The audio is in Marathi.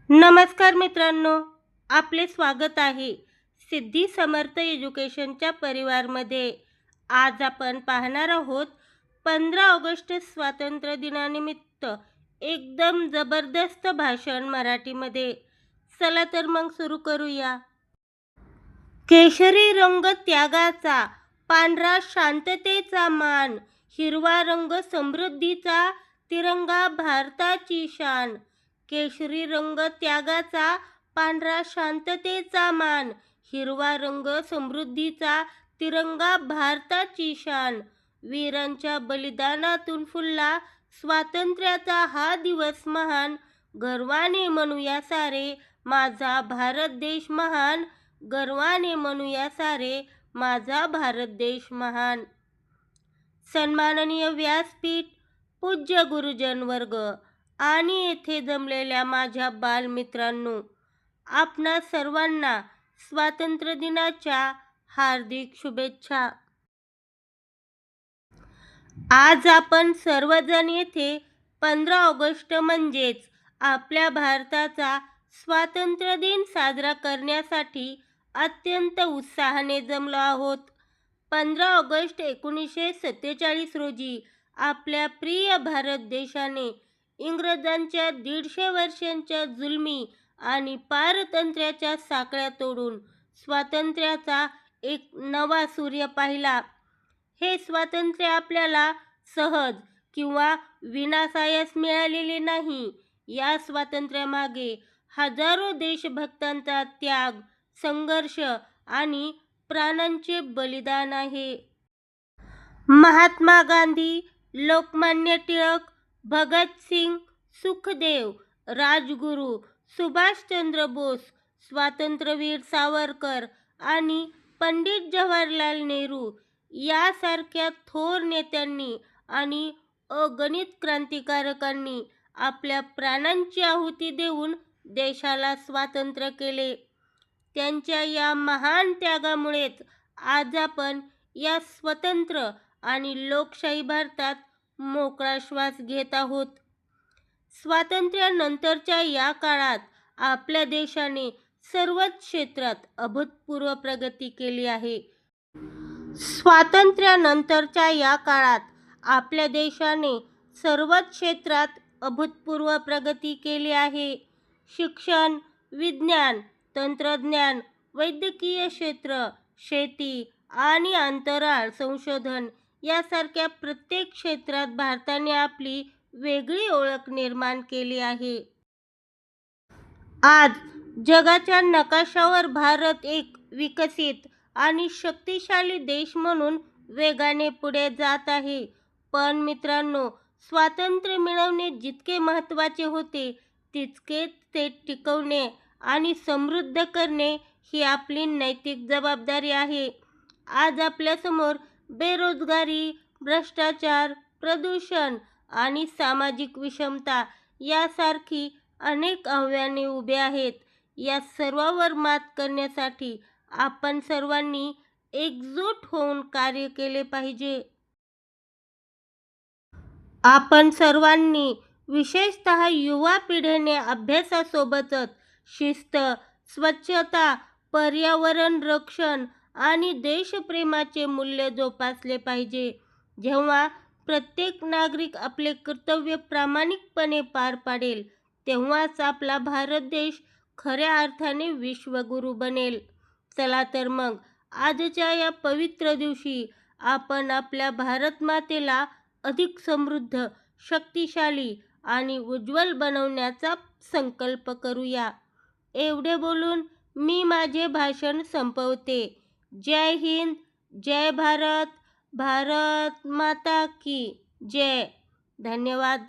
नमस्कार मित्रांनो, आपले स्वागत आहे सिद्धी समर्थ एज्युकेशनच्या परिवारमध्ये. आज आपण पाहणार आहोत 15 ऑगस्ट स्वातंत्र्य दिनानिमित्त एकदम जबरदस्त भाषण मराठीमध्ये. चला तर मग सुरू करूया. केशरी रंग त्यागाचा, पांढरा शांततेचा मान, हिरवा रंग समृद्धीचा, तिरंगा भारताची शान. केशरी रंग त्यागाचा, पांढरा शांततेचा मान, हिरवा रंग समृद्धीचा, तिरंगा भारताची शान. वीरांच्या बलिदानातून फुलला स्वातंत्र्याचा हा दिवस महान. गर्वाने म्हणूया सारे, माझा भारत देश महान. गर्वाने म्हणूया सारे, माझा भारत देश महान. सन्माननीय व्यासपीठ, पूज्य गुरुजन वर्ग आणि येथे जमलेल्या माझ्या बालमित्रांनो, आपणा सर्वांना स्वातंत्र्य दिनाच्या हार्दिक शुभेच्छा. आज आपण सर्वजण येथे 15 ऑगस्ट म्हणजेच आपल्या भारताचा स्वातंत्र्य दिन साजरा करण्यासाठी अत्यंत उत्साहाने जमलो आहोत. 15 ऑगस्ट 1947 रोजी आपल्या प्रिय भारत देशाने इंग्रजांच्या 150 वर्षांच्या जुलमी आणि पारतंत्र्याच्या साखळ्या तोडून स्वातंत्र्याचा एक नवा सूर्य पाहिला. हे स्वातंत्र्य आपल्याला सहज किंवा विनासायास मिळालेले नाही. या स्वातंत्र्यामागे हजारो देशभक्तांचा त्याग, संघर्ष आणि प्राणांचे बलिदान आहे. महात्मा गांधी, लोकमान्य टिळक, भगतसिंग, सुखदेव, राजगुरू, सुभाषचंद्र बोस, स्वातंत्र्यवीर सावरकर आणि पंडित जवाहरलाल नेहरू यासारख्या थोर नेत्यांनी आणि अगणित क्रांतिकारकांनी आपल्या प्राणांची आहुती देऊन देशाला स्वातंत्र्य केले. त्यांच्या या महान त्यागामुळेच आज आपण या स्वतंत्र आणि लोकशाही भारतात मोकळा श्वास घेत आहोत. स्वातंत्र्यानंतरच्या या काळात आपल्या देशाने सर्वच क्षेत्रात अभूतपूर्व प्रगती केली आहे. स्वातंत्र्यानंतरच्या या काळात आपल्या देशाने सर्वच क्षेत्रात अभूतपूर्व प्रगती केली आहे. शिक्षण, विज्ञान, तंत्रज्ञान, वैद्यकीय क्षेत्र, शेती आणि अंतराळ संशोधन यासारख्या प्रत्येक क्षेत्रात भारताने आपली वेगळी ओळख निर्माण केली आहे. आज जगाच्या नकाशावर भारत एक विकसित आणि शक्तिशाली देश म्हणून वेगाने पुढे जात आहे. पण मित्रांनो, स्वातंत्र्य मिळवणे जितके महत्त्वाचे होते, तितकेच ते टिकवणे आणि समृद्ध करणे ही आपली नैतिक जबाबदारी आहे. आज आपल्यासमोर बेरोजगारी, भ्रष्टाचार, प्रदूषण आणि सामाजिक विषमता यासारखी अनेक आव्हाने उभी आहेत. या सर्वांवर मात करण्यासाठी आपण सर्वांनी एकजूट होऊन कार्य केले पाहिजे. आपण सर्वांनी, विशेषतः युवा पिढीने अभ्यासासोबतच शिस्त, स्वच्छता, पर्यावरण रक्षण आणि देशप्रेमाचे मूल्य जोपासले पाहिजे. जेव्हा प्रत्येक नागरिक आपले कर्तव्य प्रामाणिकपणे पार पाडेल, तेव्हाच आपला भारत देश खऱ्या अर्थाने विश्वगुरू बनेल. चला तर मग आजच्या या पवित्र दिवशी आपण आपल्या भारत मातेला अधिक समृद्ध, शक्तिशाली आणि उज्ज्वल बनवण्याचा संकल्प करूया. एवढे बोलून मी माझे भाषण संपवते. जय हिंद, जय भारत, भारत माता की जय. धन्यवाद.